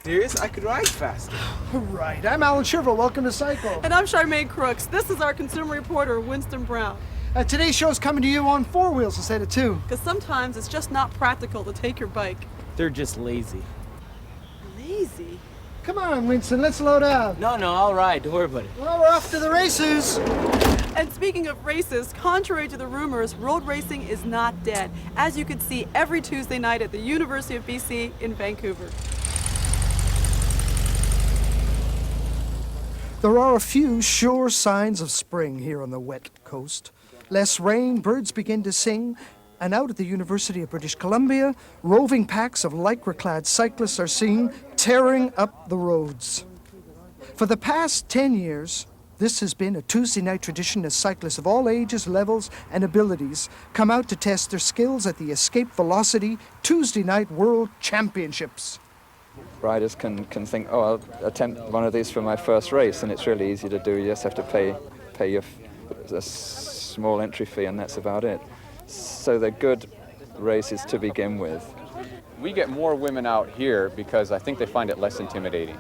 serious? I could ride faster. Right. I'm Alan Shriver. Welcome to Cycle. And I'm Charmaine Crooks. This is our consumer reporter, Winston Brown. Today's show's coming to you on 4 wheels instead of 2. Because sometimes it's just not practical to take your bike. They're just lazy. Lazy? Come on, Winston, let's load up. No, I'll ride. Don't worry about it. Well, we're off to the races. And speaking of races, contrary to the rumors, road racing is not dead, as you can see every Tuesday night at the University of BC in Vancouver. There are a few sure signs of spring here on the wet coast. Less rain, birds begin to sing, and out at the University of British Columbia, roving packs of lycra-clad cyclists are seen tearing up the roads. For the past 10 years, this has been a Tuesday night tradition as cyclists of all ages, levels, and abilities come out to test their skills at the Escape Velocity Tuesday Night World Championships. Riders can think, oh, I'll attempt one of these for my first race, and it's really easy to do. You just have to pay a small entry fee, and that's about it. So they're good races to begin with. We get more women out here because I think they find it less intimidating.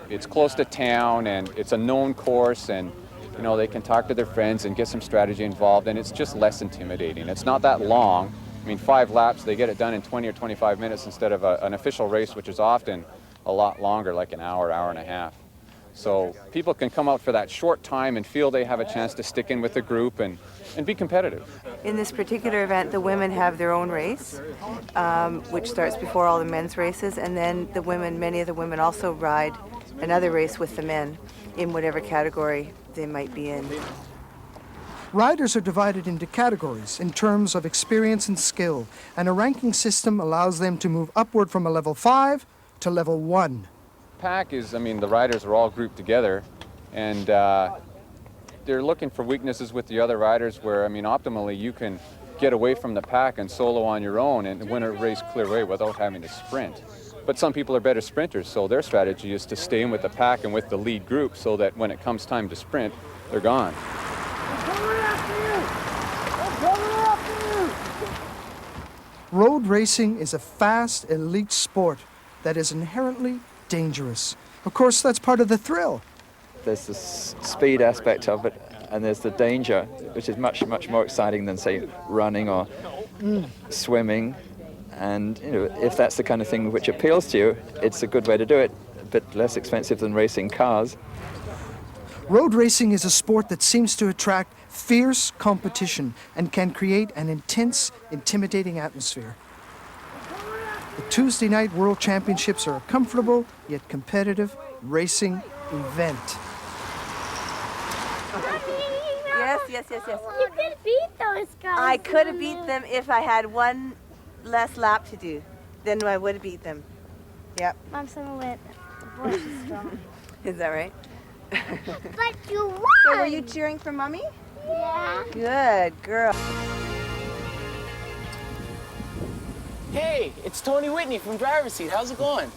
It's close to town, and it's a known course, and they can talk to their friends and get some strategy involved, and it's just less intimidating. It's not that long. I mean, 5 laps, they get it done in 20 or 25 minutes instead of an official race, which is often a lot longer, like an hour, hour and a half. So people can come out for that short time and feel they have a chance to stick in with the group and be competitive. In this particular event, the women have their own race, which starts before all the men's races, and then many of the women also ride another race with the men in whatever category they might be in. Riders are divided into categories in terms of experience and skill, and a ranking system allows them to move upward from a level 5 to level 1. Pack is, the riders are all grouped together, and they're looking for weaknesses with the other riders where, optimally you can get away from the pack and solo on your own and win a race clear away without having to sprint. But some people are better sprinters, so their strategy is to stay in with the pack and with the lead group so that when it comes time to sprint, they're gone. Road racing is a fast, elite sport that is inherently dangerous. Of course, that's part of the thrill. There's the speed aspect of it, and there's the danger, which is much, much more exciting than, say, running or swimming. And, if that's the kind of thing which appeals to you, it's a good way to do it. A bit less expensive than racing cars. Road racing is a sport that seems to attract fierce competition and can create an intense, intimidating atmosphere. The Tuesday Night World Championships are a comfortable yet competitive racing event. Yes. You could beat those guys. I could have beat them if I had one less lap to do. Then I would have beat them. Yep. Mom said the voice is strong. Is that right? But you won! So were you cheering for Mommy? Yeah. Good girl. Hey, it's Tony Whitney from Driver's Seat. How's it going?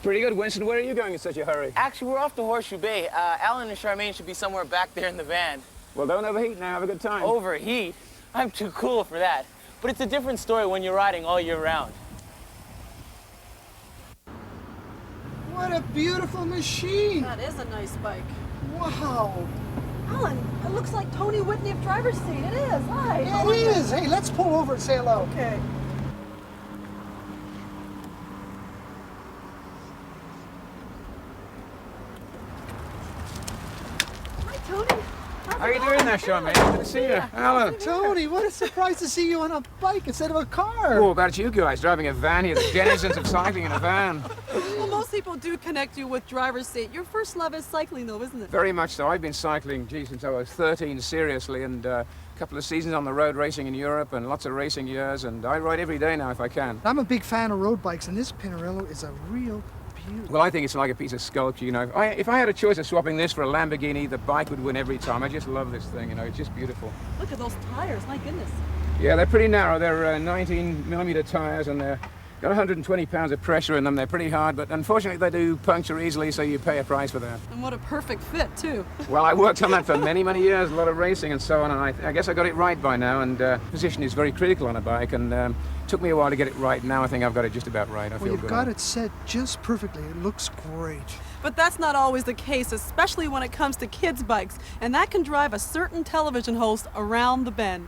Pretty good, Winston. Where are you going in such a hurry? Actually, we're off to Horseshoe Bay. Alan and Charmaine should be somewhere back there in the van. Well, don't overheat now. Have a good time. Overheat? I'm too cool for that. But it's a different story when you're riding all year round. What a beautiful machine! That is a nice bike. Wow! Alan, it looks like Tony Whitney of Driver's Seat. It is. Hi. Yeah, it is. Hey, let's pull over and say hello. Okay. Hi, Tony. How are you doing there, Charmaine? Good to see you. Alan. Tony, what a surprise to see you on a bike instead of a car. Oh, about you guys driving a van here. The denizens of cycling in a van. Well, most people do connect you with Driver's Seat. Your first love is cycling, though, isn't it? Very much so. I've been cycling, since I was 13, seriously, and a couple of seasons on the road racing in Europe and lots of racing years, and I ride every day now if I can. I'm a big fan of road bikes, and this Pinarello is a real beauty. Well, I think it's like a piece of sculpture, If I had a choice of swapping this for a Lamborghini, the bike would win every time. I just love this thing, It's just beautiful. Look at those tires. My goodness. Yeah, they're pretty narrow. They're 19mm tires, and they're Got 120 pounds of pressure in them. They're pretty hard, but unfortunately they do puncture easily, so you pay a price for that. And what a perfect fit, too. Well, I worked on that for many, many years, a lot of racing and so on, and I guess I got it right by now, and position is very critical on a bike, and took me a while to get it right. Now I think I've got it just about right. I Well, feel you've good got on it set just perfectly. It looks great. But that's not always the case, especially when it comes to kids' bikes, and that can drive a certain television host around the bend.